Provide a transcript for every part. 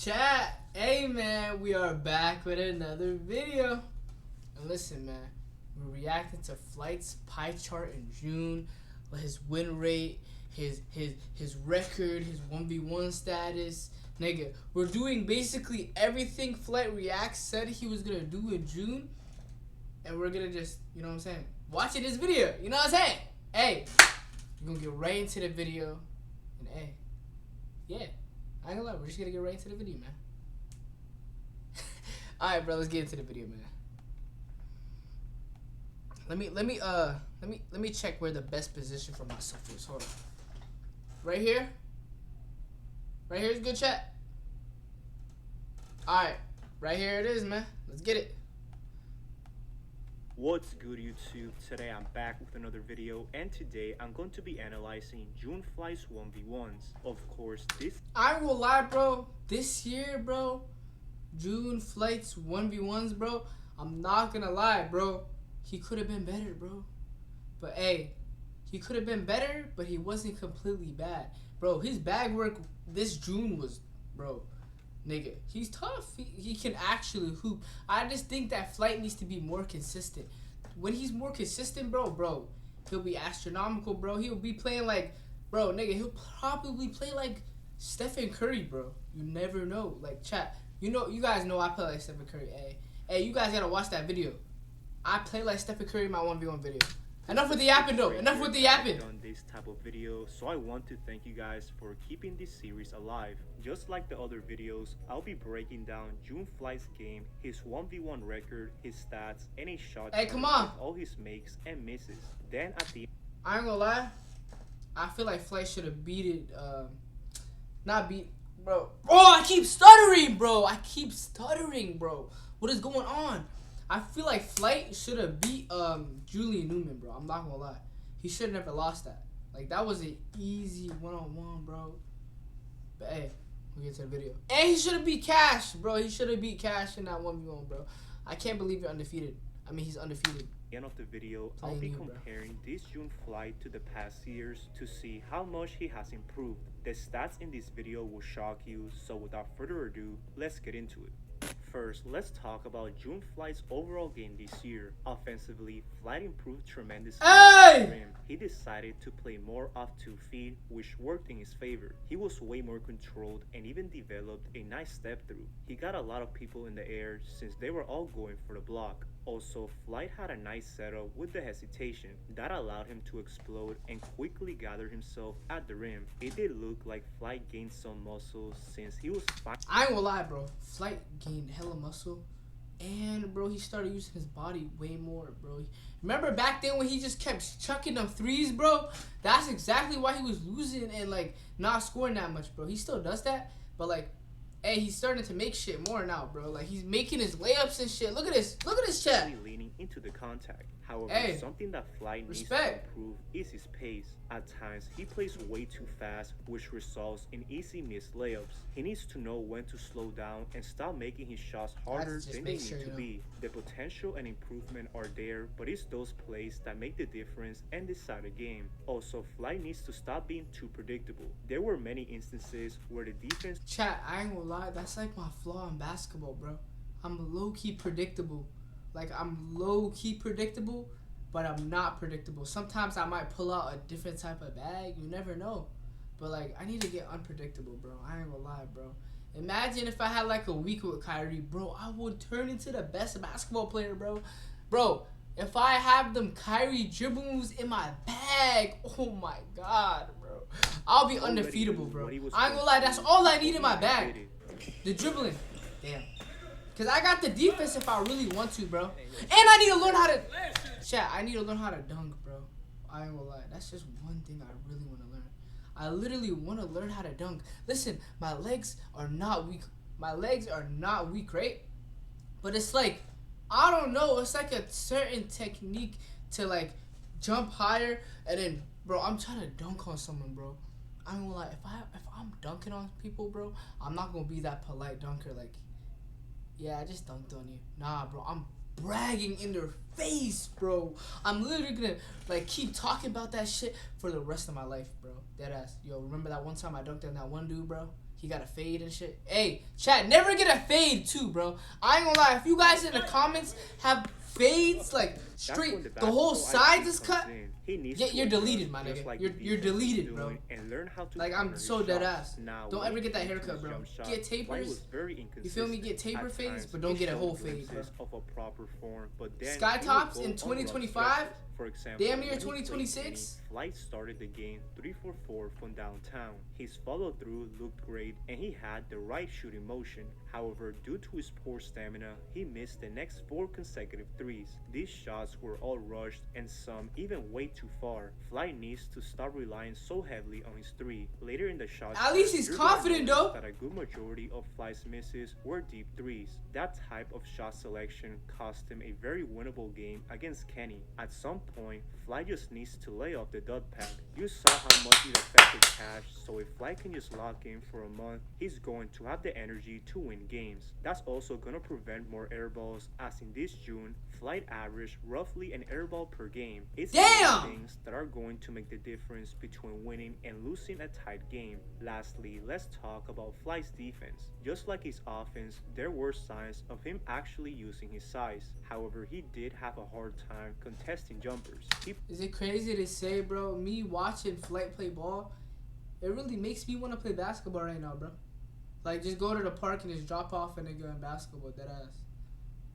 Chat, hey man, we are back with another video. And listen, man, we're reacting to Flight's pie chart in June, his win rate, his record, his 1v1 status. Nigga, we're doing basically everything Flight Reacts said he was gonna do in June, and we're gonna just, you know what I'm saying, watching this video. You know what I'm saying? Hey, we're gonna get right into the video, and hey, yeah. I ain't gonna lie, we're just gonna get right into the video, man. Alright, bro, let's get into the video, man. Let me check where the best position for myself is. Hold on. Right here? Right here is good, chat. Alright, right here it is, man. Let's get it. What's good, YouTube? Today I'm back with another video, and today I'm going to be analyzing June Flight's 1v1s. Of course, I ain't gonna lie, bro. This year, bro, June Flight's 1v1s, bro, I'm not gonna lie, bro. He could have been better, bro. But hey, he could have been better, but he wasn't completely bad. Bro, his bag work this June was, bro, nigga, he's tough. He can actually hoop. I just think that Flight needs to be more consistent. When he's more consistent, bro, he'll be astronomical, bro. He'll be playing like, bro, nigga, he'll probably play like Stephen Curry, bro. You never know. Like, chat, you guys know I play like Stephen Curry. Hey, you guys gotta watch that video. I play like Stephen Curry in my 1v1 video. Enough with the yapping, though. Enough with the yapping. On this type of video, so I want to thank you guys for keeping this series alive. Just like the other videos, I'll be breaking down June Flight's game, his 1v1 record, his stats, and his shot. Hey, come on. All his makes and misses. Then at the I ain't gonna lie, I feel like Flight should have beat it. Not beat, bro. Oh, I keep stuttering, bro. What is going on? I feel like Flight should have beat Julian Newman, bro. I'm not gonna lie. He should have never lost that. Like, that was an easy one-on-one, bro. But hey, we'll get to the video. And he should have beat Cash, bro. He should have beat Cash in that 1v1, bro. I can't believe you're undefeated. I mean, he's undefeated. end of the video, I'll be comparing this June Flight to the past years to see how much he has improved. The stats in this video will shock you, so without further ado, let's get into it. First, let's talk about June Flight's overall game this year. Offensively, Flight improved tremendously. Hey! He decided to play more off 2 feet, which worked in his favor. He was way more controlled and even developed a nice step through. He got a lot of people in the air since they were all going for the block. Also, Flight had a nice setup with the hesitation that allowed him to explode and quickly gather himself at the rim. It did look like Flight gained some muscle since he was fine. I ain't gonna lie, bro. Flight gained hella muscle, and bro, he started using his body way more, bro. Remember back then when he just kept chucking them threes, bro? That's exactly why he was losing and like not scoring that much, bro. He still does that, but like, hey, he's starting to make shit more now, bro. Like, he's making his layups and shit. Look at this. Look at this chat. Leaning into the contact. However, hey, something that Flight needs to improve is his pace. At times, he plays way too fast, which results in easy missed layups. He needs to know when to slow down and stop making his shots harder than they need to be. The potential and improvement are there, but it's those plays that make the difference and decide a game. Also, Flight needs to stop being too predictable. There were many instances where the defense... Chat, I ain't gonna lie, that's like my flaw in basketball, bro. I'm low-key predictable. Like, I'm low-key predictable, but I'm not predictable. Sometimes I might pull out a different type of bag. You never know. But, like, I need to get unpredictable, bro. I ain't gonna lie, bro. Imagine if I had, like, a week with Kyrie. Bro, I would turn into the best basketball player, bro. Bro, if I have them Kyrie dribble moves in my bag, oh, my God, bro. I'll be undefeatable, bro. I ain't gonna lie. That's all I need in my bag. The dribbling. Damn. Because I got the defense if I really want to, bro. And I need to learn how to... Chat, I need to learn how to dunk, bro. I ain't gonna lie. That's just one thing I really want to learn. I literally want to learn how to dunk. Listen, my legs are not weak. My legs are not weak, right? But it's like, I don't know. It's like a certain technique to, like, jump higher. And then, bro, I'm trying to dunk on someone, bro. I ain't gonna lie. If I'm dunking on people, bro, I'm not gonna be that polite dunker, like... Yeah, I just dunked on you. Nah, bro, I'm bragging in their face, bro. I'm literally gonna, like, keep talking about that shit for the rest of my life, bro. Deadass. Yo, remember that one time I dunked on that one dude, bro? he got a fade and shit. Hey, chat, never get a fade too, bro. I ain't gonna lie. If you guys in the comments have fades like straight, the whole sides is cut. Yeah, you're deleted, my nigga. You're deleted, bro. And learn how to like I'm so dead ass. Don't ever get that haircut, bro. Get tapers. You feel me? Get taper fades, but don't get a whole fade, bro. Sky Tops in 2025. For example, damn near 2026. Flight started the game 3-for-4 from downtown. His follow-through looked great and he had the right shooting motion. However, due to his poor stamina, he missed the next 4 consecutive threes. These shots were all rushed and some even way too far. Flight needs to stop relying so heavily on his three. Later in the shot, at least he's confident though. That a good majority of Flight's misses were deep threes. That type of shot selection cost him a very winnable game against Kenny. At some point, Fly just needs to lay off the dud pack. You saw how much it affected Cash, so if Fly can just lock in for a month, he's going to have the energy to win games. That's also going to prevent more airballs, as in this June, Flight averaged roughly an airball per game. It's damn things that are going to make the difference between winning and losing a tight game. Lastly, let's talk about Fly's defense. Just like his offense, there were signs of him actually using his size. However, he did have a hard time contesting jumpers. Is it crazy to say, bro? Me watching Flight play ball, it really makes me want to play basketball right now, bro. Like, just go to the park and just drop off a nigga in basketball, deadass.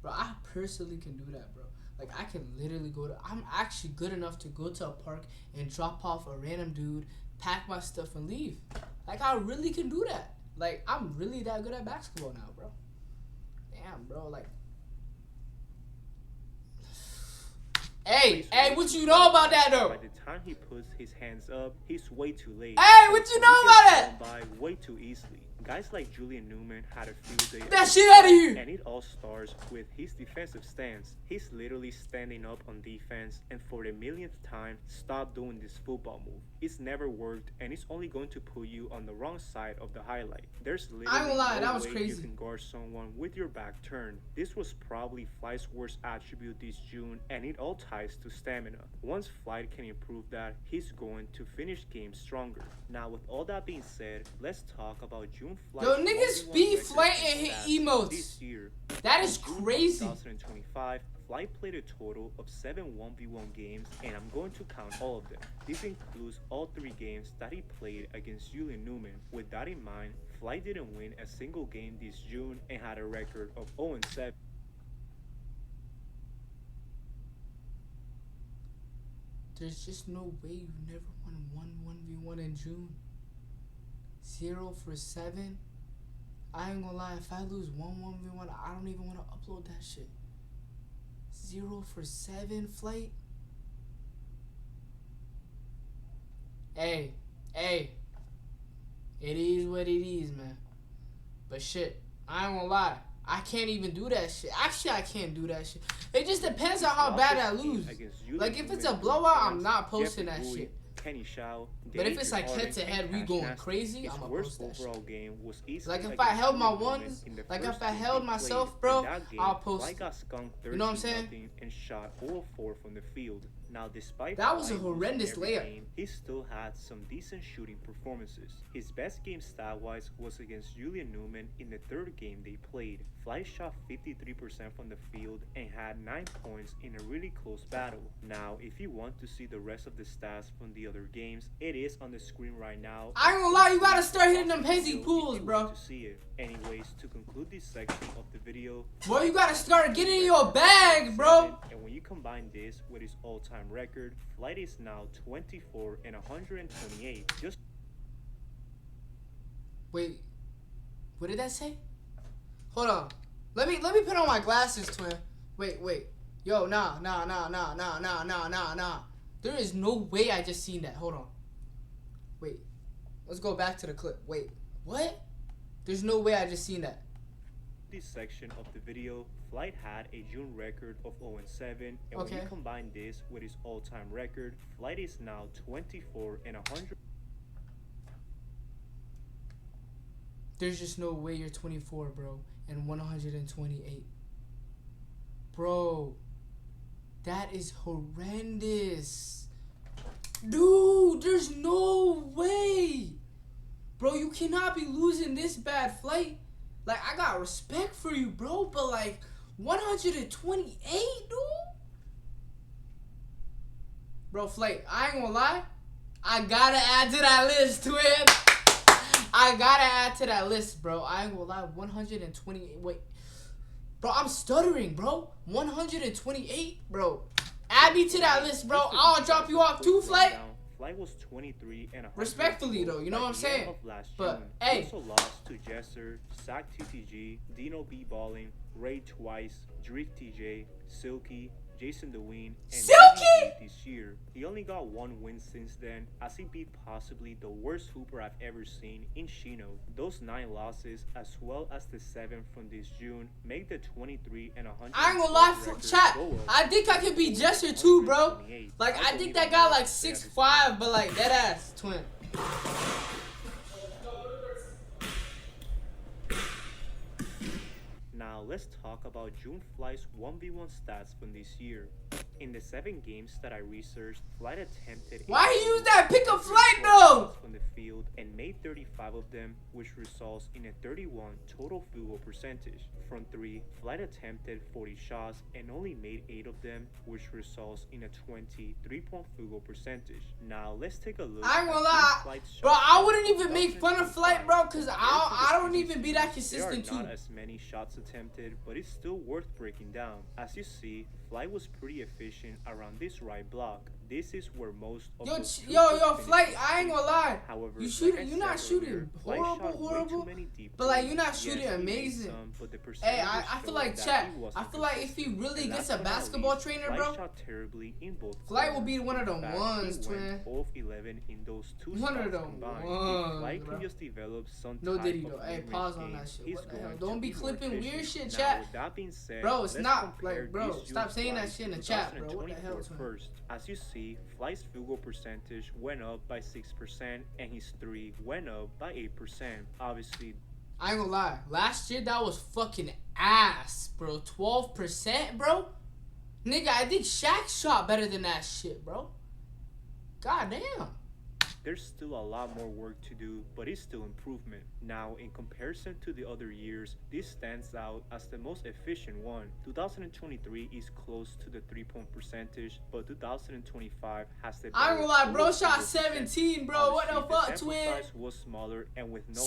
Bro, I personally can do that, bro. Like, I can literally I'm actually good enough to go to a park and drop off a random dude, pack my stuff, and leave. Like, I really can do that. Like, I'm really that good at basketball now, bro. Damn, bro, like. Hey, what you know about that, though? By the time he puts his hands up, he's way too late. Hey, what you know about that? By way too easily. Guys like Julian Newman had a field day. Get that shit out of here! And it all starts with his defensive stance. He's literally standing up on defense and for the millionth time, stop doing this football move. It's never worked and it's only going to put you on the wrong side of the highlight. There's literally no way you can guard someone with your back turned. This was probably Flight's worst attribute this June and it all ties to stamina. Once Flight can improve that, he's going to finish games stronger. Now with all that being said, let's talk about June. Yo, niggas be Flight and hit emotes. This year, that is crazy. 2025, Flight played a total of 7 1v1 games, and I'm going to count all of them. This includes all 3 games that he played against Julian Newman. With that in mind, Flight didn't win a single game this June and had a record of 0-7. There's just no way you never won 1-1v1 in June. 0 for 7. I ain't gonna lie, if I lose 1-1v1, I don't even want to upload that shit. 0 for 7, Flight. Hey, it is what it is, man. But shit, I ain't gonna lie, I can't even do that shit. Actually, I can't do that shit. It just depends on how bad I lose. Like, if it's a blowout, I'm not posting that shit. Kenny Shao, but if it's like head to head, we going crazy, I'm gonna post that shit. Game was like if I held my ones, like if I held myself, bro, I'll post it. You know what I'm saying? And shot 0-4 from the field. Now, despite that was a horrendous layup, game, he still had some decent shooting performances. His best game stat-wise was against Julian Newman in the 3rd game they played. Fly shot 53% from the field and had 9 points in a really close battle. Now, if you want to see the rest of the stats from the other games, it is on the screen right now. I ain't gonna lie, you gotta start hitting them Pezzy pools, bro. To see it. Anyways, to conclude this section of the video, boy, you gotta start getting in your bag, bro. And when you combine this with his all-time record, Flight is now 24 and 128. Just wait, what did that say? Hold on, let me put on my glasses, twin. Wait, yo, nah. There is no way I just seen that. Hold on. Wait, let's go back to the clip. Wait, what? There's no way I just seen that. This section of the video, Flight had a June record of 0-7, and when you combine this with his all-time record, Flight is now 24 and 100. There's just no way you're 24, bro, and 128. Bro, that is horrendous. Dude, there's no way. Bro, you cannot be losing this bad, Flight. Like, I got respect for you, bro, but like 128, dude. Bro, Flight, I ain't gonna lie. I gotta add to that list, twin. I gotta add to that list, bro. I ain't gonna lie. 128. Wait. Bro, I'm stuttering, bro. 128, bro. Add me to that list, bro. I'll drop you off too, Flight. Flight was 23 and 100. Respectfully, though, you know what I'm saying? But, June. hey. He also lost to Jesser, Sack TTG, Dino B Balling, Ray Twice, Drift TJ, Silky, Jason DeWeen, and Silky this year. He only got one win since then, as he beat possibly the worst hooper I've ever seen in Shino. Those 9 losses, as well as the 7 from this June, make the 23 and 100. I ain't gonna lie, chat. I think I could beat Jesser too, bro. Like, I think that guy like 6'5", but like that ass twin. Now let's talk about June Flight's 1v1 stats from this year. In the 7 games that I researched, Flight attempted. Why he use that pickup Flight though? From the field and made 35 of them, which results in a 31 total field goal percentage. From 3, Flight attempted 40 shots and only made 8 of them, which results in a 20 3-point field goal percentage. Now let's take a look. I ain't gonna lie, bro. I wouldn't even make fun of Flight, bro, cause I don't even be that consistent too. There are not as many shots attempted, but it's still worth breaking down. As you see, Flight was pretty efficient around this right block. This is where most of yo, Flight, I ain't gonna lie. However, you shooting, you're not shooting horrible, but like you're not shooting amazing. Hey, I feel like chat. I feel like if he really gets a basketball trainer, bro, Flight will be one of the ones, twin. 11 in those 2 one of them ones, Flight can just develop some no Diddy though. Hey, pause on that shit. What the hell? Don't be clipping weird shit, chat. With that being said, bro, it's not like, bro. Stop saying that shit in the chat, bro. What the hell, twin? First, as you see, Flight's field goal percentage went up by 6% and his 3 went up by 8%. Obviously, I ain't gonna lie. Last year that was fucking ass, bro. 12%, bro. Nigga, I think Shaq shot better than that shit, bro. God damn. There's still a lot more work to do, but it's still improvement. Now, in comparison to the other years, this stands out as the most efficient one. 2023 is close to the 3-point percentage, but 2025 has the I ain't gonna lie, bro shot 17, bro. What the fuck, twin? The size was smaller and with no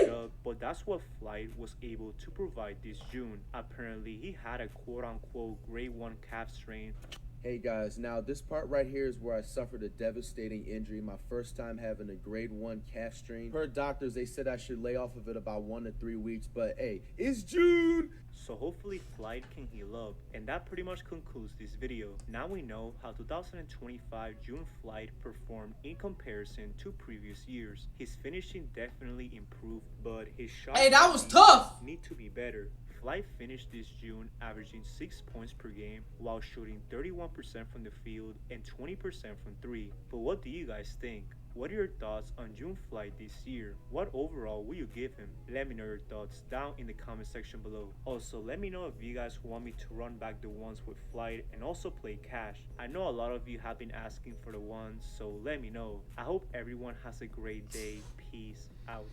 17! But that's what Flight was able to provide this June. Apparently, he had a quote-unquote grade 1 calf strain. Hey guys, now this part right here is where I suffered a devastating injury, my first time having a grade 1 calf strain. Per doctors, they said I should lay off of it about 1 to 3 weeks, but hey, it's June! So hopefully Flight can heal up, and that pretty much concludes this video. Now we know how 2025 June Flight performed in comparison to previous years. His finishing definitely improved, but his shots that was tough! Need to be better. Flight finished this June averaging 6 points per game while shooting 31% from the field and 20% from 3. But what do you guys think? What are your thoughts on June Flight this year? What overall will you give him? Let me know your thoughts down in the comment section below. Also, let me know if you guys want me to run back the ones with Flight and also play Cash. I know a lot of you have been asking for the ones, so let me know. I hope everyone has a great day. Peace out.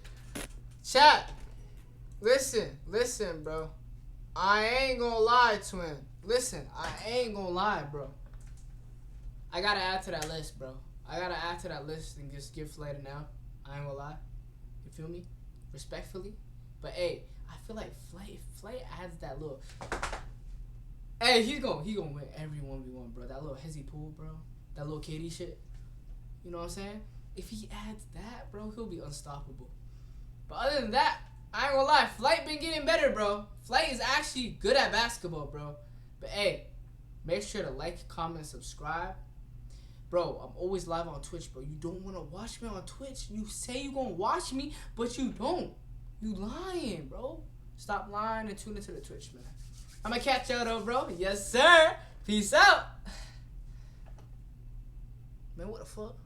Chat, listen, bro. I ain't gonna lie, twin. Listen, I ain't gonna lie, bro. I gotta add to that list, bro. I gotta add to that list and just give Flight an out. I ain't gonna lie. You feel me? Respectfully. But hey, I feel like Flight adds that little. Hey, he gonna win every 1v1, bro. That little hezzy pool, bro. That little KD shit. You know what I'm saying? If he adds that, bro, he'll be unstoppable. But other than that, I ain't gonna lie, Flight been getting better, bro. Flight is actually good at basketball, bro. But hey, make sure to like, comment, subscribe. Bro, I'm always live on Twitch, bro. You don't want to watch me on Twitch. You say you gonna watch me, but you don't. You lying, bro. Stop lying and tune into the Twitch, man. I'm gonna catch y'all though, bro. Yes, sir. Peace out. Man, what the fuck?